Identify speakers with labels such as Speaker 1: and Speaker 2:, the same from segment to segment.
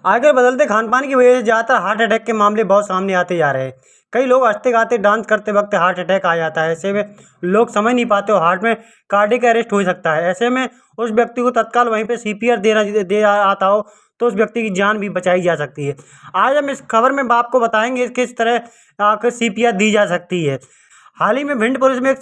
Speaker 1: आजकल बदलते खान-पान की वजह से ज़्यादातर हार्ट अटैक के मामले बहुत सामने आते जा रहे हैं। कई लोग हँसते-गाते डांस करते वक़्त हार्ट अटैक आ जाता है। ऐसे में लोग समझ नहीं पाते और हार्ट में कार्डियक अरेस्ट हो सकता है। ऐसे में उस व्यक्ति को तत्काल वहीं पे सीपीआर देना दे आता हो तो उस व्यक्ति की जान भी बचाई जा सकती है। आज हम इस खबर में आपको बताएँगे किस तरह सीपीआर दी जा सकती है। हाल ही में भिंड पुलिस में एक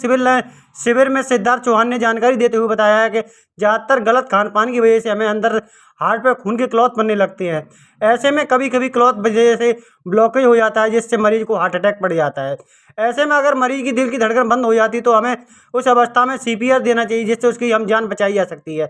Speaker 1: शिविर में सिद्धार्थ चौहान ने जानकारी देते हुए बताया है कि ज़्यादातर गलत खान-पान की वजह से हमें अंदर हार्ट पे खून के क्लॉट बनने लगते हैं। ऐसे में कभी-कभी क्लॉट वजह से ब्लॉकेज हो जाता है जिससे मरीज़ को हार्ट अटैक पड़ जाता है। ऐसे में अगर मरीज़ की दिल की धड़कन बंद हो जाती है तो हमें उस अवस्था में सीपीआर देना चाहिए जिससे उसकी जान बचाई जा सकती है।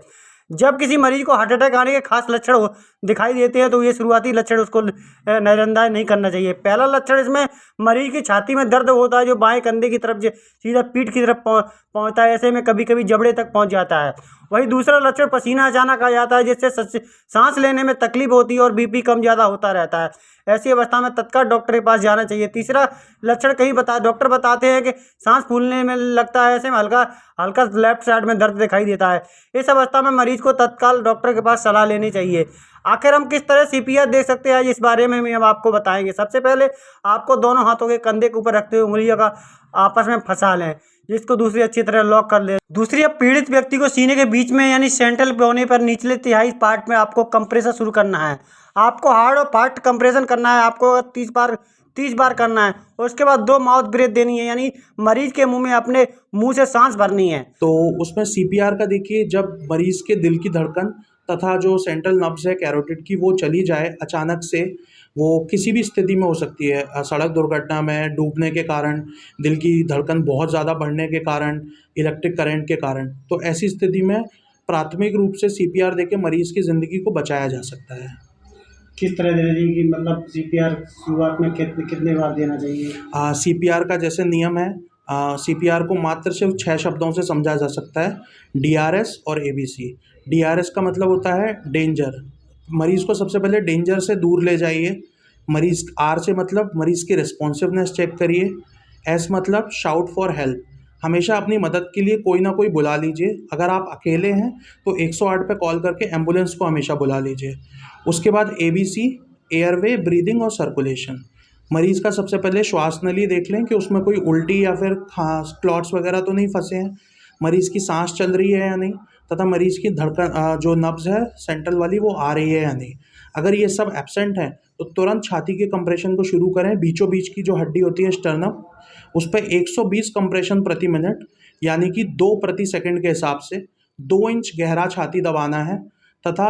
Speaker 1: जब किसी मरीज़ को हार्ट अटैक आने के खास लक्षण दिखाई देते हैं तो ये शुरुआती लक्षण उसको नज़रअंदाज नहीं करना चाहिए। पहला लक्षण इसमें मरीज़ की छाती में दर्द होता है जो बाएँ कंधे की तरफ सीधा पीठ की तरफ पहुँचता है। ऐसे में कभी-कभी जबड़े तक पहुँच जाता है। वहीं दूसरा लक्षण पसीना अचानक आ जाता है जिससे सांस लेने में तकलीफ होती है और बीपी कम ज़्यादा होता रहता है। ऐसी अवस्था में तत्काल डॉक्टर के पास जाना चाहिए। तीसरा लक्षण डॉक्टर बताते हैं कि सांस फूलने में लगता है। ऐसे में हल्का हल्का लेफ्ट साइड में दर्द दिखाई देता है। इस अवस्था में मरीज को तत्काल डॉक्टर के पास सलाह लेनी चाहिए। आखिर हम किस तरह सीपीआर दे सकते हैं इस बारे में हम आपको बताएंगे। सबसे पहले आपको दोनों हाथों के कंधे के ऊपर रखते हुए उंगलियों का आपस में फंसा लें जिसको दूसरी अच्छी तरह लॉक कर ले। दूसरी, अब पीड़ित व्यक्ति को सीने के बीच में यानी सेंट्रल कोने पर निचले तिहाई पार्ट में आपको कंप्रेसर शुरू करना है। आपको हार्ड और फास्ट कंप्रेशन करना है। आपको 30 बार करना है। उसके बाद 2 माउथ ब्रेथ देनी है यानी मरीज के मुंह में अपने मुंह से सांस भरनी है।
Speaker 2: तो उसमें सीपीआर का देखिए, जब मरीज़ के दिल की धड़कन तथा जो सेंट्रल नर्व्स है कैरोटिड की वो चली जाए अचानक से, वो किसी भी स्थिति में हो सकती है। सड़क दुर्घटना में डूबने के कारण, दिल की धड़कन बहुत ज़्यादा बढ़ने के कारण, इलेक्ट्रिक करंट के कारण, तो ऐसी स्थिति में प्राथमिक रूप से सीपीआर देके मरीज़ की ज़िंदगी को बचाया जा सकता है।
Speaker 1: किस तरह देना चाहिए कि मतलब सीपीआर शुरुआत में कितने बार देना चाहिए?
Speaker 2: सीपीआर का जैसे नियम है, सीपीआर को मात्र सिर्फ 6 शब्दों से समझा जा सकता है, डीआरएस और एबीसी। डीआरएस का मतलब होता है डेंजर। मरीज़ को सबसे पहले डेंजर से दूर ले जाइए। मरीज़ आर से मतलब मरीज़ की रिस्पॉन्सिवनेस चेक करिए। एस मतलब शाउट फॉर हेल्प। हमेशा अपनी मदद के लिए कोई ना कोई बुला लीजिए। अगर आप अकेले हैं तो 108 पे कॉल करके एम्बुलेंस को हमेशा बुला लीजिए। उसके बाद एबीसी, एयरवे, ब्रीदिंग और सर्कुलेशन। मरीज़ का सबसे पहले श्वास नली देख लें कि उसमें कोई उल्टी या फिर क्लॉट्स वगैरह तो नहीं फंसे हैं। मरीज़ की सांस चल रही है या नहीं, तथा मरीज़ की धड़कन जो नब्ज़ है सेंट्रल वाली वो आ रही है या नहीं। अगर ये सब एब्सेंट है तो तुरंत छाती के कंप्रेशन को शुरू करें। बीचों बीच की जो हड्डी होती है स्टर्नम, उस पर 120 कंप्रेशन प्रति मिनट यानी कि 2 प्रति सेकंड के हिसाब से 2 इंच गहरा छाती दबाना है तथा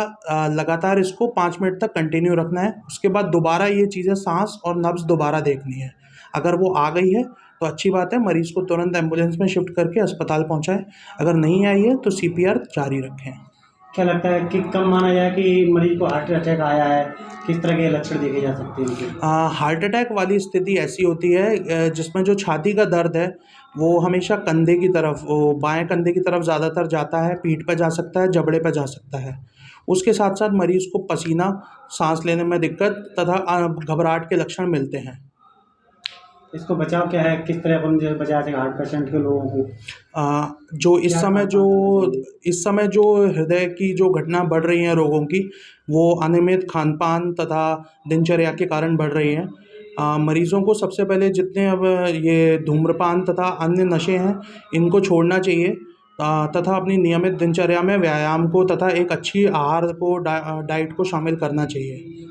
Speaker 2: लगातार इसको 5 मिनट तक कंटिन्यू रखना है। उसके बाद दोबारा ये चीज़ें सांस और नब्ज़ दोबारा देखनी है। अगर वो आ गई है तो अच्छी बात है, मरीज़ को तुरंत एम्बुलेंस में शिफ्ट करके अस्पताल पहुँचाएँ। अगर नहीं आई है तो सीपीआर जारी रखें।
Speaker 1: क्या लगता है कि कब माना जाए कि मरीज को हार्ट अटैक आया है? किस तरह के लक्षण देखे जा सकते हैं इनके?
Speaker 2: हार्ट अटैक वाली स्थिति ऐसी होती है जिसमें जो छाती का दर्द है वो हमेशा कंधे की तरफ, वो बाएं कंधे की तरफ ज़्यादातर जाता है। पीठ पे जा सकता है, जबड़े पे जा सकता है। उसके साथ साथ मरीज़ को पसीना, सांस लेने में दिक्कत तथा घबराहट के लक्षण मिलते हैं।
Speaker 1: इसको बचाव क्या है? किस तरह अपन जो बचा सकें हार्ट पेशेंट के लोगों को?
Speaker 2: जो इस
Speaker 1: क्या
Speaker 2: समय
Speaker 1: खान-पान करना चाहिए?
Speaker 2: इस समय जो हृदय की जो घटना बढ़ रही हैं रोगों की, वो अनियमित खान-पान तथा दिनचर्या के कारण बढ़ रही हैं। मरीज़ों को सबसे पहले जितने अब ये धूम्रपान तथा अन्य नशे हैं, इनको छोड़ना चाहिए तथा अपनी नियमित दिनचर्या में व्यायाम को तथा एक अच्छी आहार को डाइट को शामिल करना चाहिए।